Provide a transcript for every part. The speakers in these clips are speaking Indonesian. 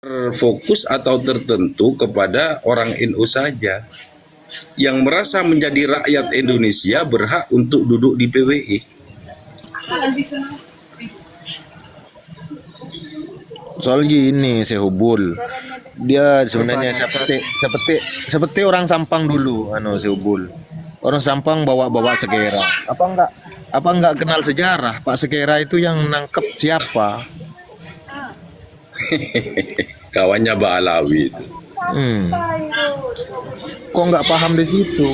terfokus atau tertentu kepada orang NU saja yang merasa menjadi rakyat Indonesia berhak untuk duduk di PWI. Soal gini Sehubul, dia sebenarnya seperti orang Sampang dulu, Sehubul. Orang Sampang bawa Sekera. Apa enggak kenal sejarah? Pak Sekera itu yang nangkep siapa? Kawannya Mbak Alawi itu. Kok nggak paham di situ?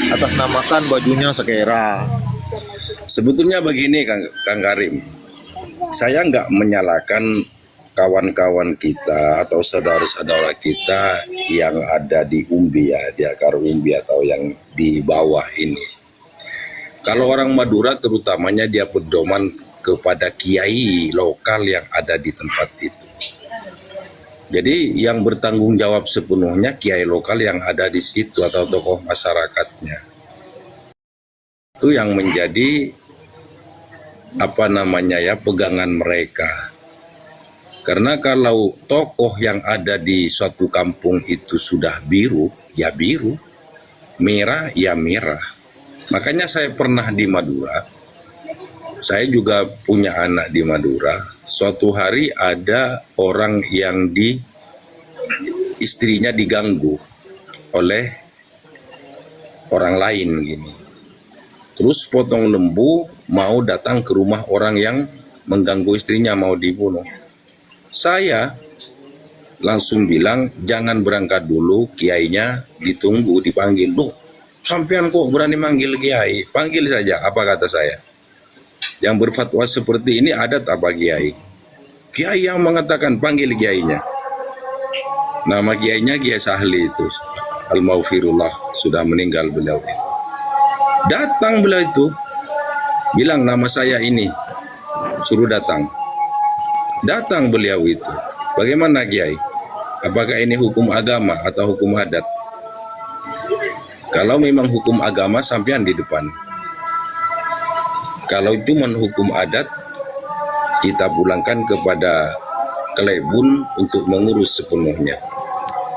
Atas namakan bajunya Sekera. Sebetulnya begini Kang Karim, saya nggak menyalahkan kawan-kawan kita atau saudara-saudara kita yang ada di umbi ya, di akar umbi atau yang di bawah ini. Kalau orang Madura terutamanya dia pedoman kepada kiai lokal yang ada di tempat itu. Jadi yang bertanggung jawab sepenuhnya kiai lokal yang ada di situ atau tokoh masyarakatnya. Itu yang menjadi pegangan mereka. Karena kalau tokoh yang ada di suatu kampung itu sudah biru, ya biru, merah, ya merah. Makanya saya pernah di Madura, saya juga punya anak di Madura. Suatu hari ada orang yang istrinya diganggu oleh orang lain gini. Terus potong lembu mau datang ke rumah orang yang mengganggu istrinya mau dibunuh. Saya langsung bilang jangan berangkat dulu, kiainya ditunggu dipanggil. Loh, sampean kok berani manggil kiai? Panggil saja, apa kata saya? Yang berfatwa seperti ini adat apa kiai? Kiai yang mengatakan panggil kiainya. Nama kiainya Kiai Sahli itu, Al-Maufirullah, sudah meninggal beliau. Datang beliau itu, bilang nama saya ini, suruh datang. Datang beliau itu. Bagaimana Kiai? Apakah ini hukum agama atau hukum adat? Kalau memang hukum agama sampean di depan. Kalau cuma hukum adat, kita pulangkan kepada Kelebun untuk mengurus sepenuhnya.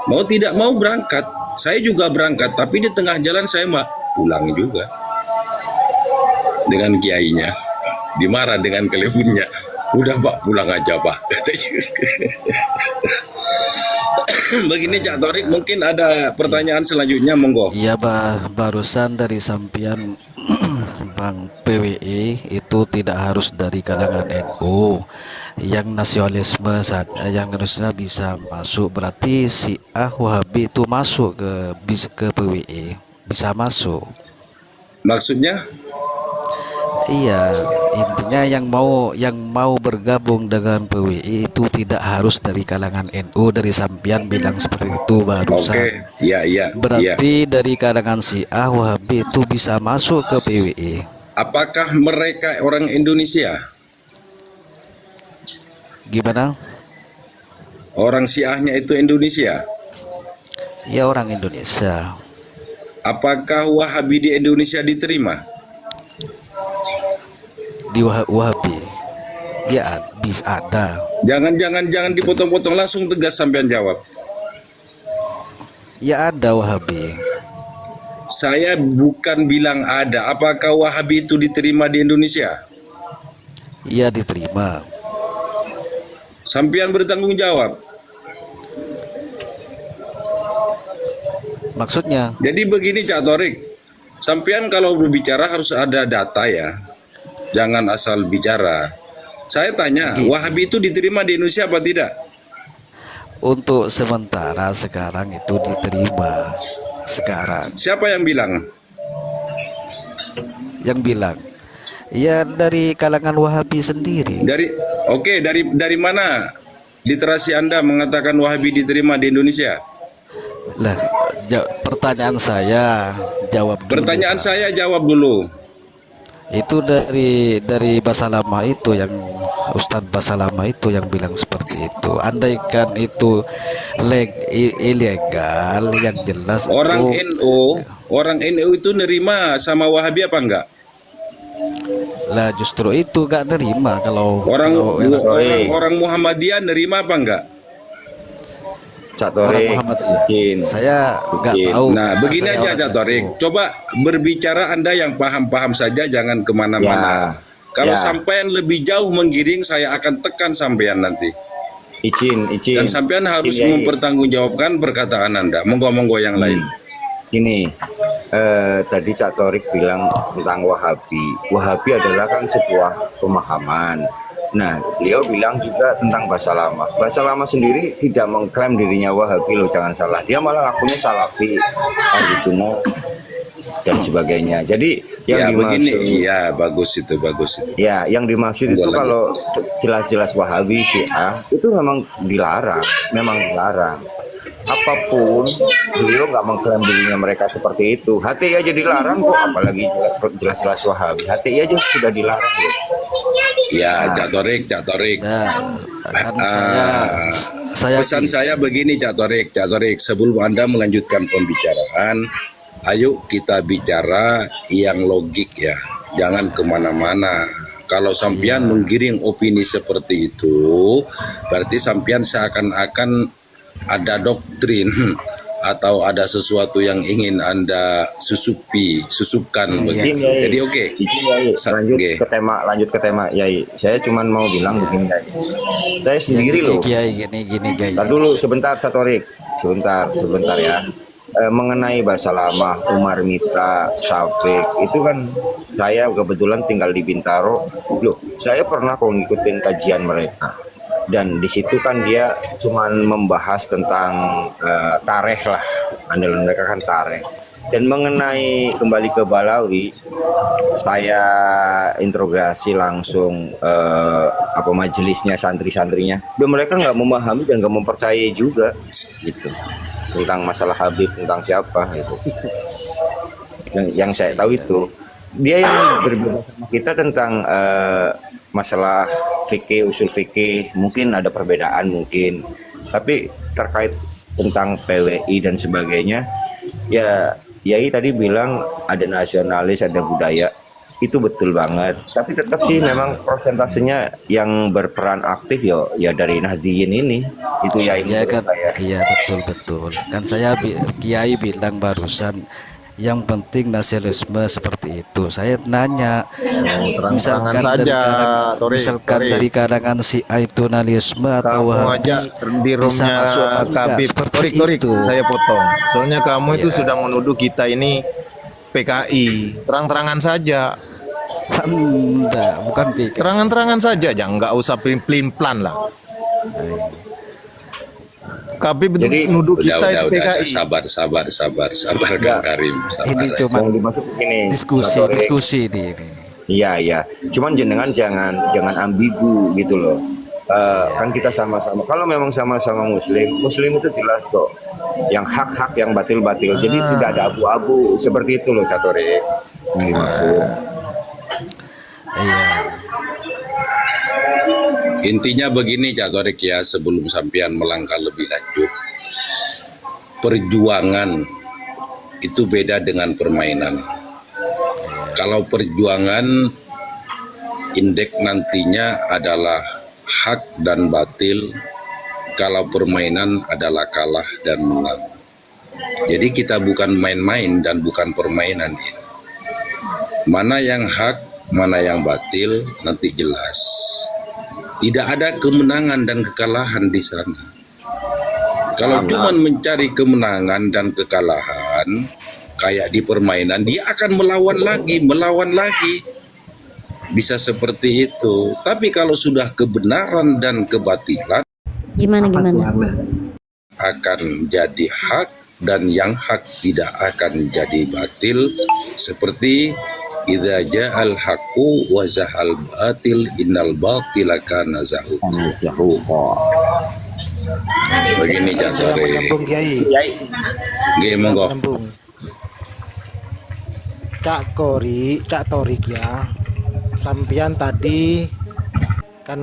Mau tidak mau berangkat, saya juga berangkat, tapi di tengah jalan saya pulang juga. Dengan kiainya, dimarah dengan Kelebunnya. Udah Pak, pulang aja Pak, katanya. Begini Cak Torik, mungkin ada pertanyaan selanjutnya, monggo. Iya barusan dari sampian Bang PWI itu tidak harus dari kalangan NU. Yang nasionalisme yang harusnya bisa masuk, berarti Syiah Wahabi itu masuk ke PWI, bisa masuk. Maksudnya? Iya, intinya yang mau bergabung dengan PWI itu tidak harus dari kalangan NU. Dari sampian bilang seperti itu barusan. Oke, iya. Berarti dari kalangan Syiah Wahabi itu bisa masuk ke PWI. Apakah mereka orang Indonesia? Gimana? Orang Syiahnya itu Indonesia? Ya, orang Indonesia. Apakah Wahabi di Indonesia diterima? Di Wahabi ya bisa ada. Jangan dipotong-potong, langsung tegas sampean jawab. Ya ada Wahabi. Saya bukan bilang ada. Apakah Wahabi itu diterima di Indonesia? Ya diterima. Sampean bertanggung jawab. Maksudnya? Jadi begini Cak Torik, sampean kalau berbicara harus ada data ya. Jangan asal bicara. Saya tanya, Wahabi itu diterima di Indonesia apa tidak? Untuk sementara sekarang itu diterima. Sekarang. Siapa yang bilang? Yang bilang? Ya dari kalangan Wahabi sendiri. Dari mana literasi Anda mengatakan Wahabi diterima di Indonesia? Lah, pertanyaan saya jawab dulu. Pertanyaan saya jawab dulu. Itu dari Basalama itu, yang Ustadz Basalama itu yang bilang seperti itu. Andaikan itu ilegal, yang jelas orang itu, NU itu nerima sama Wahabi apa enggak? Lah justru itu gak nerima. Kalau orang Muhammadiyah nerima apa enggak? Cak orang Torik, Muhammadiyah. izin. Saya nggak Izin. tahu. Nah, karena begini saya aja, orang Cak Torik. NU. Coba berbicara Anda yang paham-paham saja, jangan kemana-mana. Ya, Kalau ya. sampean lebih jauh menggiring, saya akan tekan sampean nanti. izin. Dan sampean harus Izin, Yai. mempertanggungjawabkan perkataan Anda. Monggo-monggo yang lain. Gini, tadi Cak Torik bilang tentang Wahabi. Wahabi adalah kan sebuah pemahaman. Nah, beliau bilang juga tentang bahasa lama. Bahasa lama sendiri tidak mengklaim dirinya Wahabi loh, jangan salah. Dia malah ngakunya Salafi, Ahlu Sunnah, dan sebagainya. Jadi Ya, yang begini. dimaksud, Iya, bagus itu, bagus itu. ya yang dimaksud Tunggu itu lagi. kalau jelas-jelas Wahabi, Syiah itu memang dilarang, memang dilarang. Apapun beliau nggak mengklaim dirinya mereka seperti itu. HTI aja dilarang kok, apalagi jelas-jelas Wahabi. HTI aja sudah dilarang loh. Ya, Cak Torik. Nah, kan Ah, saya pesan saya begini, Cak Torik, sebelum Anda melanjutkan pembicaraan, ayo kita bicara yang logik ya, jangan kemana-mana. Kalau sampean menggiring opini seperti itu, berarti sampean seakan-akan ada doktrin atau ada sesuatu yang ingin Anda susupkan begitu. Izin, Yai. Jadi oke. Izin, Yai. Oke. Lanjut ke tema, Yai. Saya cuman mau bilang begini, Yai. Saya sendiri loh. Kiai gini Kiai. Ntar dulu sebentar, Satorik. Sebentar ya. Mengenai bahasa lama, Umar Mitra, Syafiq, itu kan saya kebetulan tinggal di Bintaro. Loh, saya pernah kok ngikutin kajian mereka. Dan di situ kan dia cuman membahas tentang tareh lah, andalan mereka kan tareh. Dan mengenai kembali ke Balawi, saya interogasi langsung majelisnya, santri-santrinya. Dan mereka nggak memahami dan nggak mempercayai juga, gitu, tentang masalah Habib, tentang siapa gitu. Yang saya tahu itu dia yang berbeda sama kita tentang masalah fikih, usul fikih, mungkin ada perbedaan mungkin, tapi terkait tentang PWI dan sebagainya, ya Yai tadi bilang ada nasionalis, ada budaya, itu betul banget. Tapi tetap sih memang persentasenya yang berperan aktif ya dari Nahdliyin ini, itu Yai Ya menurut kan, saya. iya betul. Kan saya Kiai bilang barusan yang penting nasionalisme seperti itu. Saya nanya, Terang-terangan misalkan saja, Torik. dari kalangan si nasionalisme atau Kamu Wahabi aja di bisa roomnya masuk apa enggak Kabib. seperti Torik, itu. saya potong. Soalnya kamu itu Iya. sudah menuduh kita ini PKI. Terang-terangan saja. Enggak, bukan PKI. Terangan-terangan saja, jangan nggak usah pelin-pelan lah. Kabib itu Jadi, nuduh kita itu Udah, PKI. sabar Kang Karim, Ini sabar. cuma Yang dimaksud ini Satorik. diskusi ini. Iya. Cuman jenengan jangan ambigu gitu loh. Kan kita sama-sama. Kalau memang sama-sama Muslim itu jelas kok. Yang hak-hak, yang batil-batil. Jadi tidak ada abu-abu seperti itu loh, Satorik. Yang dimaksud. Iya. Intinya begini, Cak Torik ya, sebelum sampean melangkah lebih lanjut. Perjuangan itu beda dengan permainan. Kalau perjuangan, indeks nantinya adalah hak dan batil. Kalau permainan adalah kalah dan menang. Jadi kita bukan main-main dan bukan permainan ini. Mana yang hak, mana yang batil, nanti jelas. Tidak ada kemenangan dan kekalahan di sana. Kalau cuma mencari kemenangan dan kekalahan, kayak di permainan, dia akan melawan lagi. Bisa seperti itu. Tapi kalau sudah kebenaran dan kebatilan, Gimana? akan jadi hak dan yang hak tidak akan jadi batil, seperti idza ja'al haqqu wa zahal batil innal batila kana zahuqa. Begini Saya Jatore. menyambung Kiai, Nggih monggo. menyambung. Cak Torik ya. Sampian tadi kan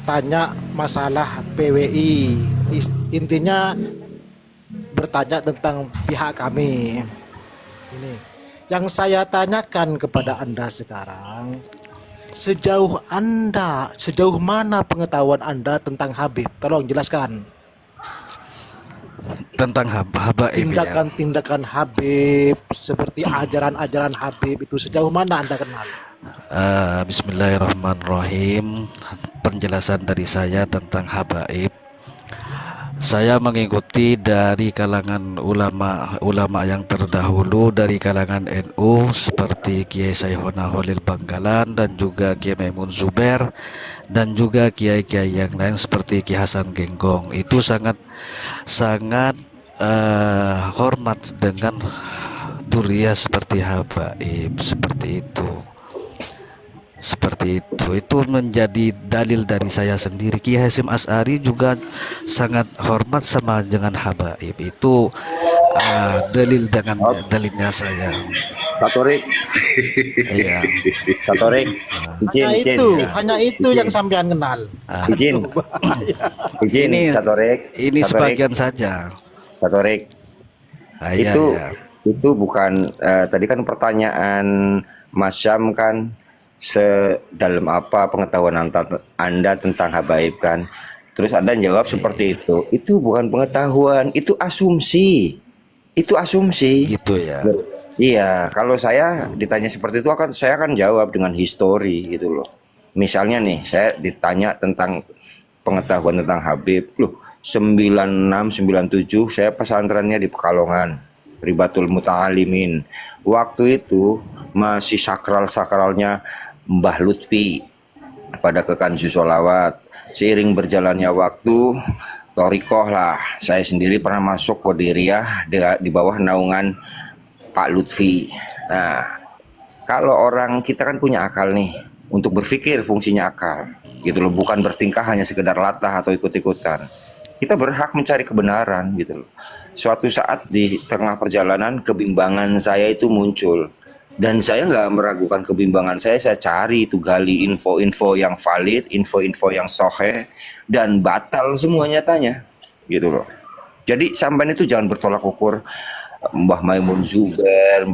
tanya masalah PWI. Intinya bertanya tentang pihak kami. Ini yang saya tanyakan kepada Anda sekarang, sejauh mana pengetahuan Anda tentang Habib? Tolong jelaskan. tentang habaib ya. tindakan-tindakan Habib seperti ajaran-ajaran Habib itu sejauh mana Anda kenal? Bismillahirrahmanirrahim. Penjelasan dari saya tentang habaib. Saya mengikuti dari kalangan ulama yang terdahulu dari kalangan NU seperti Kiai Saihona Holil Bangkalan dan juga Kiai Maimun Zubair dan juga kiai-kiai yang lain seperti Ki Hasan Genggong. Itu sangat hormat dengan duriya seperti habaib seperti itu. Seperti itu menjadi dalil dari saya sendiri. Kiai Hasyim Asy'ari juga sangat hormat sama dengan habaib. Itu dalilnya saya. Katorik. Iya. Katorik. Hanya itu yang sampean kenal. Izin. Ini Katorik. ini sebagian saja. Katorik. Iya, Itu iya. itu bukan tadi kan pertanyaan Mas Syam kan, sedalam apa pengetahuan Anda tentang habaib kan? Terus Anda jawab seperti itu. Itu bukan pengetahuan, itu asumsi. Itu asumsi. Gitu ya. Iya, kalau saya ditanya seperti itu saya akan jawab dengan histori gitu loh. Misalnya nih, saya ditanya tentang pengetahuan tentang Habib. Loh, 96 97 saya pesantrennya di Pekalongan, Ribatul Muta'alimin. Waktu itu masih sakral-sakralnya Mbah Lutfi pada kekanju sholawat. Seiring berjalannya waktu, torikoh lah, saya sendiri pernah masuk Qadiriyah di bawah naungan Pak Lutfi. Nah, kalau orang kita kan punya akal nih, untuk berpikir fungsinya akal gitu loh, bukan bertingkah hanya sekedar latah atau ikut-ikutan. Kita berhak mencari kebenaran gitu loh. Suatu saat di tengah perjalanan kebimbangan saya itu muncul. Dan saya nggak meragukan kebimbangan saya cari itu, gali info-info yang valid, info-info yang sahih, dan batal semua nyatanya, gitu loh. Jadi sampean itu jangan bertolak ukur Mbah Maimun Zubair,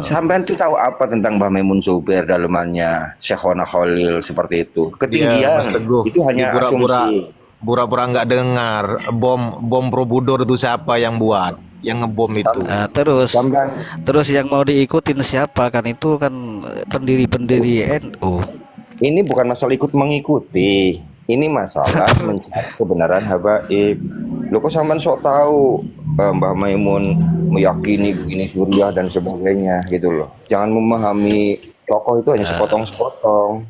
sampean tuh tahu apa tentang Mbah Maimun Zubair dalemannya Syekhona Khalil seperti itu. Ketinggian Mas Teguh, itu hanya asumsi. Pura-pura nggak dengar. Bom Borobudur itu siapa yang buat? Yang ngebom itu. Terus yang mau diikutin siapa kan? Itu kan pendiri-pendiri NU. Ini bukan masalah ikut mengikuti, ini masalah mencari kebenaran habaib. Lo kok sampean sok tahu Mbah Maimun meyakini begini Suriah dan sebagainya gitu loh. Jangan memahami tokoh itu hanya sepotong-sepotong.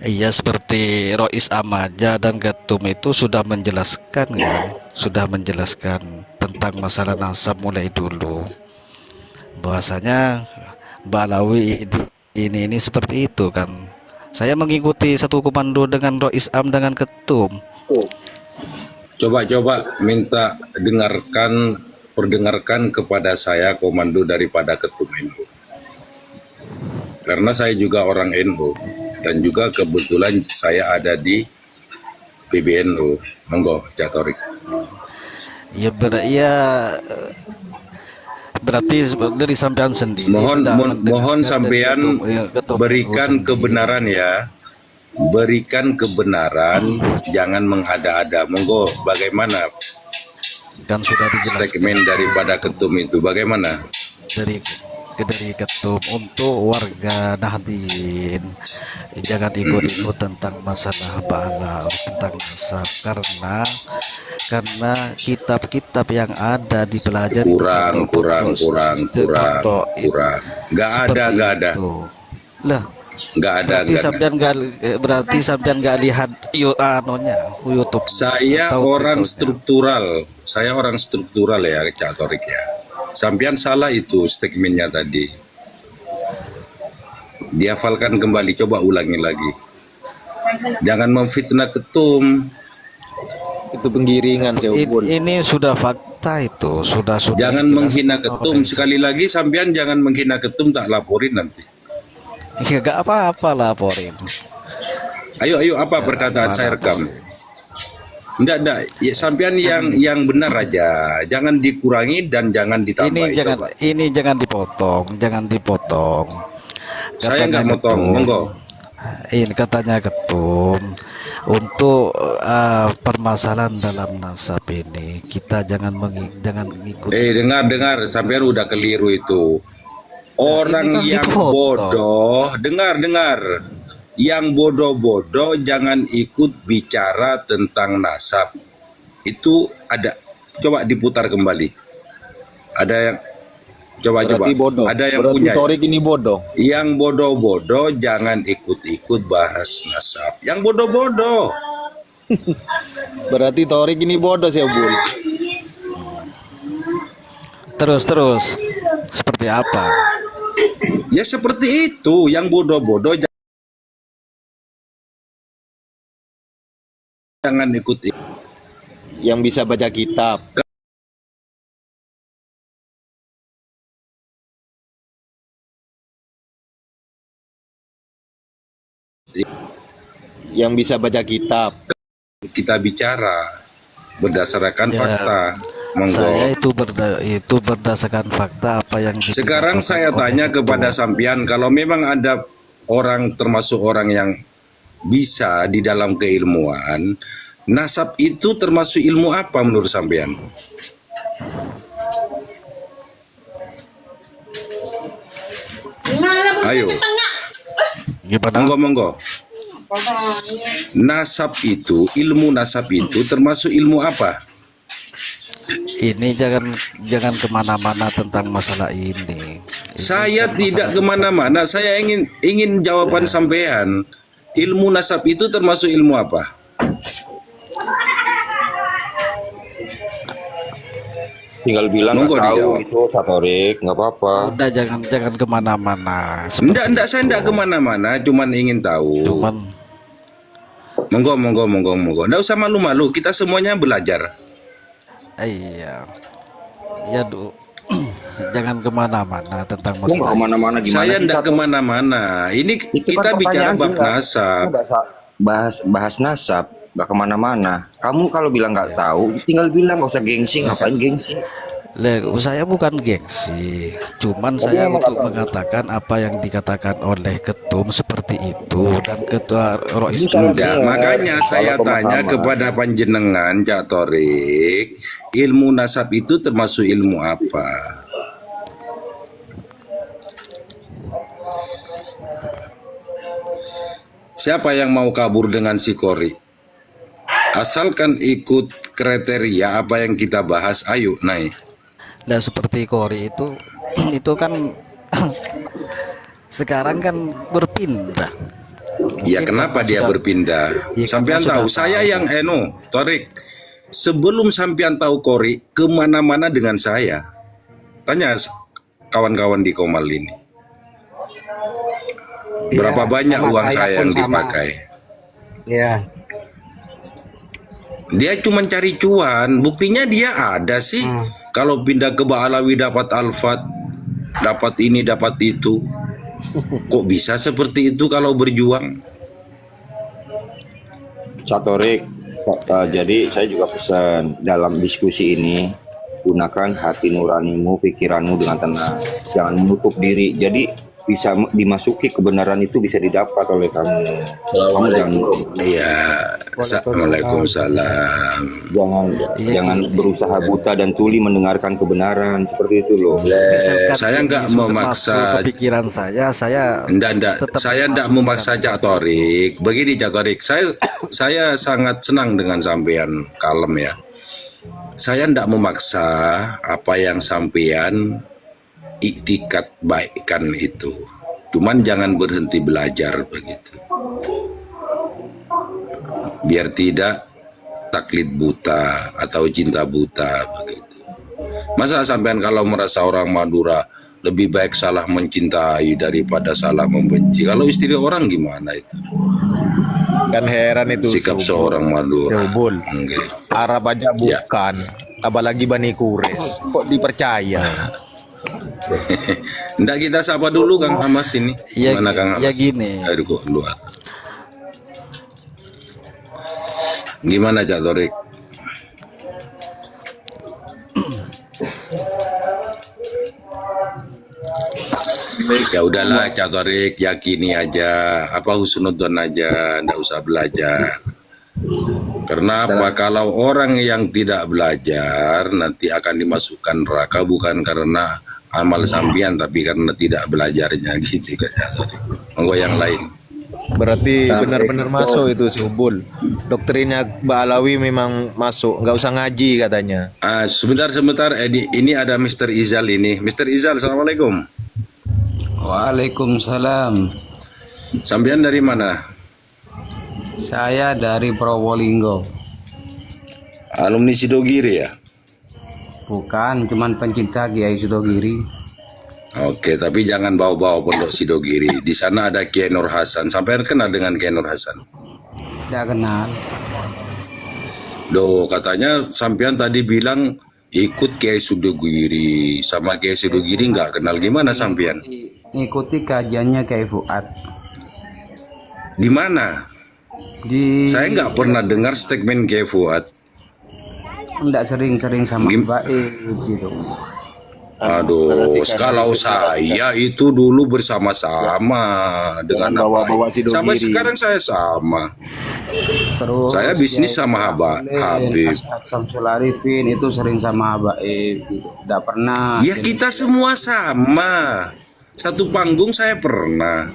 Iya, seperti Rois Amaja dan Gatum itu sudah menjelaskan kan, tentang masalah nasab mulai dulu. Bahwasanya Balawi ini seperti itu kan. Saya mengikuti satu komando dengan Rois Am dengan Ketum. Coba minta perdengarkan kepada saya komando daripada Ketum NU. Karena saya juga orang NU dan juga kebetulan saya ada di PBNU. Monggo, Cak Torik. Ya berarti dari sampean sendiri. Mohon sampean berikan kebenaran ya. Berikan kebenaran, jangan mengada-ada. Monggo, bagaimana? Kan sudah dijelaskan Statement daripada Ketum itu bagaimana? dari Ketum untuk warga Nahdien, jangan ikut-ikut tentang masalah bala tentang nasab, karena kitab-kitab yang ada dipelajari kurang. Nggak ada. Lah, berarti sampean nggak lihat YouTube. Saya orang struktural. Saya orang struktural ya, Cak Torik ya. Sampean salah itu statementnya tadi. Dihafalkan kembali, coba ulangi lagi. Jangan memfitnah Ketum. Itu penggiringan Ini sudah fakta itu, sudah. Jangan menghina Ketum. Sekali lagi sampean jangan menghina Ketum, tak laporin nanti. Ya gak apa-apa laporin. Ayo apa perkataan saya rekam. Enggak. Ya, sampean yang benar aja. Jangan dikurangi dan jangan ditambah. Ini jangan dipotong. Saya nggak motong, monggo. Ini katanya Ketum, untuk permasalahan dalam nasab ini kita jangan mengikuti. Dengar, sampean udah keliru itu. Orang ini kan yang dipotong. bodoh, dengar. Yang bodoh-bodoh jangan ikut bicara tentang nasab. Itu ada, coba diputar kembali. Ada yang coba. Berarti bodoh. Ada yang Berarti punya. Torik ini bodoh. Yang bodoh-bodoh jangan ikut-ikut bahas nasab. Yang bodoh-bodoh. Berarti Torik ini bodoh sih Bul. Terus seperti apa? Ya seperti itu. Yang bodoh-bodoh jangan ikut. Yang bisa baca kitab. Yang bisa baca kitab. Kita bicara berdasarkan Ya, fakta. Monggo. Saya itu berdasarkan fakta apa yang Sekarang dikemukakan saya oleh tanya ketua. kepada sampean, kalau memang ada orang termasuk orang yang bisa di dalam keilmuan, nasab itu termasuk ilmu apa menurut sampean? Ayo, Gimana? monggo. Nasab itu, ilmu nasab itu termasuk ilmu apa? Ini jangan kemana-mana tentang masalah ini. Saya kan tidak masalah- kemana-mana. Saya ingin jawaban sampean. Ilmu nasab itu termasuk ilmu apa? Tinggal bilang Monggo nggak tahu dijawab. itu Satorik, nggak apa-apa. Udah jangan kemana-mana. Enggak, saya enggak kemana-mana. Cuman ingin tahu. Cuman Monggo. Enggak usah malu-malu. Kita semuanya belajar. iya, ya jangan kemana-mana tentang Lu nggak masalah. kemana-mana gimana? Saya sih, enggak Satorik? kemana-mana. Ini Itu kita kan bicara pertanyaan bab jelas. nasab. Bahas nasab, nggak kemana-mana. Kamu kalau bilang nggak tahu, tinggal bilang, nggak usah gengsi. Ngapain gengsi? Saya bukan gengsi, cuman saya untuk mengatakan apa yang dikatakan oleh ketum seperti itu dan ketua Rois. Enggak, Iya, makanya saya salah tanya pemahaman. kepada panjenengan, Cak Torik, ilmu nasab itu termasuk ilmu apa? Siapa yang mau kabur dengan si Kori? Asalkan ikut kriteria apa yang kita bahas, ayo naik. Nah seperti Kori itu itu kan sekarang kan berpindah. Ya Mungkin kenapa karena dia sudah- berpindah? Ya, Sampean karena tahu, sudah saya tahu. yang Torik. Sebelum sampean tahu Kori, kemana-mana dengan saya. Tanya kawan-kawan di Komal ini. Berapa banyak sama uang saya saya pun yang sama. dipakai? Ya, Dia cuma cari cuan. Buktinya dia ada sih. Kalau pindah ke Ba'alawi dapat Alfat, dapat ini, dapat itu. Kok bisa seperti itu kalau berjuang? Satorik, jadi saya juga pesan dalam diskusi ini, gunakan hati nuranimu, pikiranmu dengan tenang, jangan menutup diri. Jadi bisa dimasuki kebenaran itu bisa didapat oleh kamu. Kamu Iya. Waalaikumsalam. jangan berusaha buta dan tuli mendengarkan kebenaran seperti itu loh. Misalkan Saya ini nggak sudah memaksa. masuk ke pikiran saya Enggak. tetap Saya enggak masuk memaksa dengan Cak Torik. Begini Cak Torik, saya sangat senang dengan sampean kalem ya. Saya enggak memaksa apa yang sampean iktikat baikkan itu. Cuman jangan berhenti belajar begitu. Biar tidak taklid buta atau cinta buta begitu. Masa sampean kalau merasa orang Madura lebih baik salah mencintai daripada salah membenci. Kalau istri orang gimana itu? Kan heran itu Sikap seorang Madura. Seubul. Enggak. Arab aja Ya. bukan. Apalagi Bani Kures. Kok dipercaya? Nggak, kita sapa dulu Kang Hamas ini. Ya, Gimana Kang Hamas? ya gini. Aduh kok keluar. Gimana Cak Torik? Ya udahlah Cak Torik, yakini aja, apa husnudzon aja, nggak usah belajar. Karena apa? Kalau orang yang tidak belajar nanti akan dimasukkan neraka bukan karena amal sampean tapi karena tidak belajarnya gitu kata Torik. Monggo yang lain. Berarti benar-benar masuk itu si Hubul. Doktrinnya Mbak Alawi memang masuk, nggak usah ngaji katanya. Sebentar. Ini ada Mr. Izal ini. Mr. Izal, assalamualaikum. Waalaikumsalam. Sampean dari mana? Saya dari Probolinggo. Alumni Sidogiri ya? Bukan, cuman pencinta Kiai Sudogiri. Oke, tapi jangan bawa-bawa pondok Sidogiri. Di sana ada Kiai Nur Hasan. Sampean kenal dengan Kiai Nur Hasan? Tidak kenal. Loh, katanya sampean tadi bilang ikut Kiai Sudogiri. Sama Kiai Sudogiri nggak kenal, gimana sampean? Ikuti kajiannya Kiai Fuad. Di mana? Saya nggak pernah dengar statement Kiai Fuad. Tidak sering-sering sama Mbak gitu. Aduh, kalau saya itu dulu bersama-sama dengan bawa-bawa Sidogiri. sampai sekarang saya sama. Terus Saya bisnis Kiai sama Habib. Samsul Arifin itu sering sama Habaib gitu. Tidak pernah. Ya kita semua sama. Satu panggung saya pernah.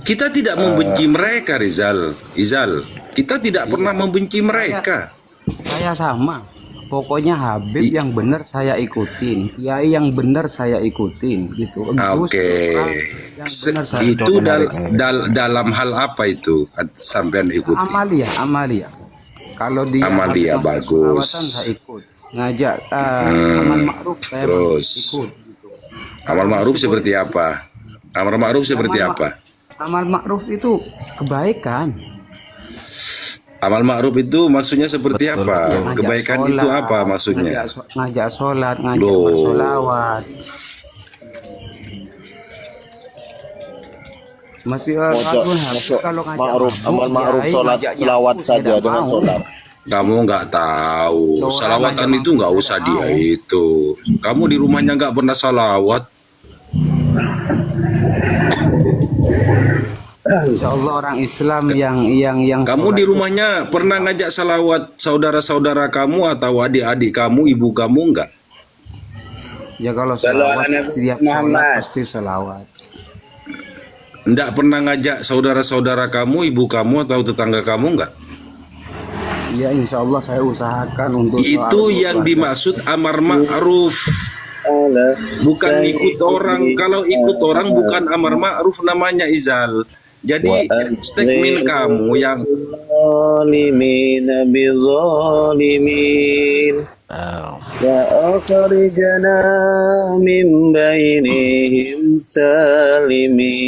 Kita tidak membenci mereka, Izal. Kita tidak pernah membenci mereka. Saya sama. Pokoknya Habib yang benar saya ikutin, Kiai yang benar saya ikutin gitu. Oke. Yang benar saya Itu dalam hal apa itu sampean ikuti? Amalia. Kalau dia Amalia, ngajak bagus. selawatan, saya ikut. Ngajak amal ma'ruf saya Terus. ikut gitu. Amal ma'ruf seperti apa? Amal ma'ruf seperti apa? Amal ma'ruf itu kebaikan. Amal ma'ruf itu maksudnya seperti apa? Ngajak Kebaikan sholat, itu apa maksudnya? Ngajak sholat, ngajak Loh. bersolawat. Masih kalau ngajak Ma'ruf, amal ma'ruf, Kiai, sholat, ngajaknya selawat aku saja tidak dengan mau. sholat. Kamu nggak tahu. Orang Salawatan ngajak itu nggak aku usah tidak dia mau. itu. Kamu di rumahnya nggak pernah salawat. Insya Allah orang Islam yang Kamu di sholat rumahnya pernah ngajak salawat saudara-saudara kamu atau adik-adik kamu, ibu kamu nggak? ya kalau selawat setiap sholat pasti selawat. Nggak pernah ngajak saudara-saudara kamu, ibu kamu atau tetangga kamu nggak? Ya insya Allah saya usahakan untuk Itu yang dimaksud amar ma'ruf. Bukan ikut orang. Kalau ikut orang bukan amar ma'ruf namanya, Izal. Jadi statement kamu yang Zalimin bizalimin wa akhrijana min bainihim salimin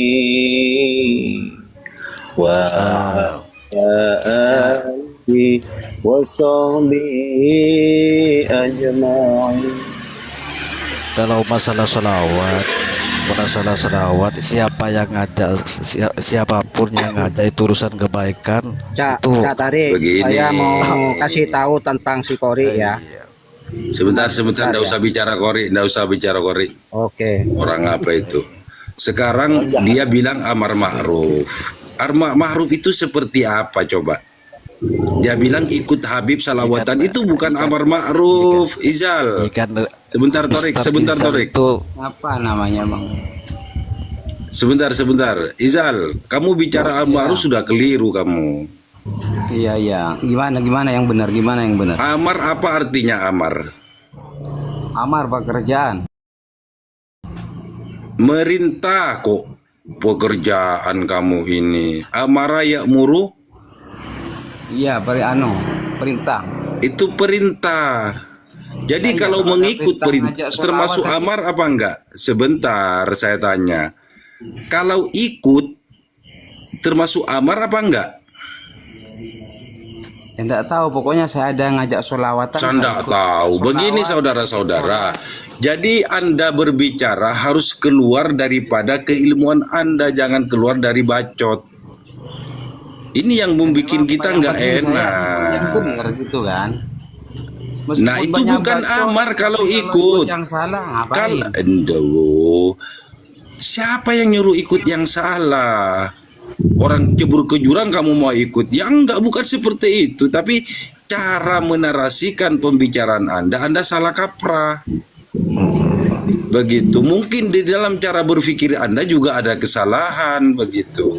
wa alihi wa sahbihi ajma'in. Kalau masalah selawat, siapa yang ngajak, siapapun yang ngajak itu urusan kebaikan. Itu Cak Tarik, Begini. saya mau kasih tahu tentang si Kori ya. sebentar, nggak usah bicara Kori, Oke. Orang apa itu? Sekarang dia bilang amar ma'ruf. Amar ma'ruf itu seperti apa coba? Dia bilang ikut Habib salawatan itu bukan amar ma'ruf, Izal. ikan Sebentar Torik. itu apa namanya bang? Sebentar. Izal, kamu bicara amar ma'ruf sudah keliru kamu. Iya. Gimana yang benar? Amar apa artinya amar? Amar pekerjaan. Merintah kok pekerjaan kamu ini. Amara ya'muru Iya, perintah. itu perintah. Jadi kalau mengikut perintah termasuk amar apa enggak? Sebentar saya tanya. Kalau ikut termasuk amar apa enggak? Ya enggak tahu, pokoknya saya ada ngajak sholawatan. Saya enggak tahu. Begini saudara-saudara. Jadi Anda berbicara harus keluar daripada keilmuan Anda, jangan keluar dari bacot. Ini yang membuat kita nggak Yang enak. benar gitu kan. Meskipun Nah itu banyak bukan bacot, amar kalau tapi ikut. yang salah Kalau ngapain? siapa yang nyuruh ikut yang salah? orang cebur ke jurang kamu mau ikut. Ya enggak, bukan seperti itu. Tapi cara menarasikan pembicaraan Anda salah kaprah. Begitu. Mungkin di dalam cara berpikir Anda juga ada kesalahan begitu.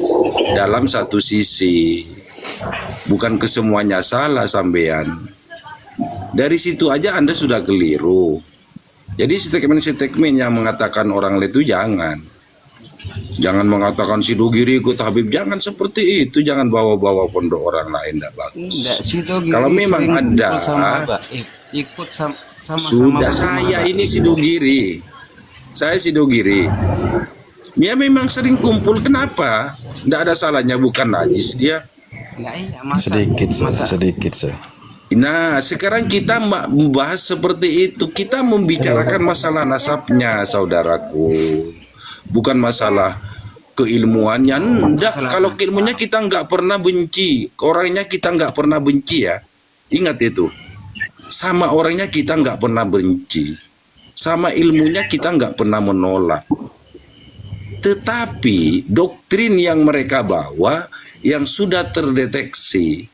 Dalam satu sisi. Bukan kesemuanya salah sampean. Dari situ aja Anda sudah keliru. Jadi statement-statement yang mengatakan orang lain itu jangan. Jangan mengatakan si Dogiri ikut Habib. Jangan seperti itu. Jangan bawa-bawa pondok orang lain. Tidak bagus. Enggak, si Dogiri Kalau memang sering ada, kumpul sama Abah. Ikut sama sudah saya ini si Dogiri. Saya si Dogiri. Dia memang sering kumpul. Kenapa? Tidak ada salahnya, bukan najis dia. Enggak, iya, masa, sedikit saya. Nah, sekarang kita membahas seperti itu. Kita membicarakan masalah nasabnya, saudaraku. Bukan masalah keilmuannya. Enggak, kalau keilmuannya kita nggak pernah benci. Orangnya kita nggak pernah benci ya. Ingat itu. Sama orangnya kita nggak pernah benci. Sama ilmunya kita nggak pernah menolak. Tetapi doktrin yang mereka bawa yang sudah terdeteksi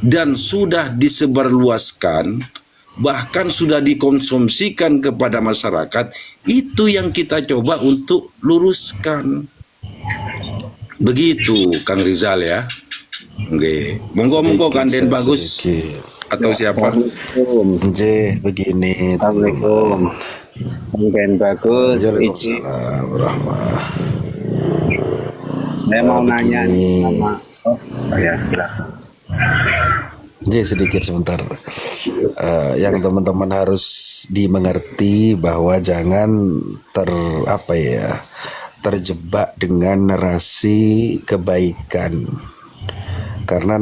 dan sudah disebarluaskan, bahkan sudah dikonsumsikan kepada masyarakat, itu yang kita coba untuk luruskan. Begitu Kang Rizal ya. Oke, monggo Kanden Bagus atau siapa? Begini. Assalamualaikum. Mungkin bagus. Saya mau nanya sama. Oh ya, silakan. Sedikit sebentar. Yang teman-teman harus dimengerti bahwa jangan terjebak dengan narasi kebaikan, karena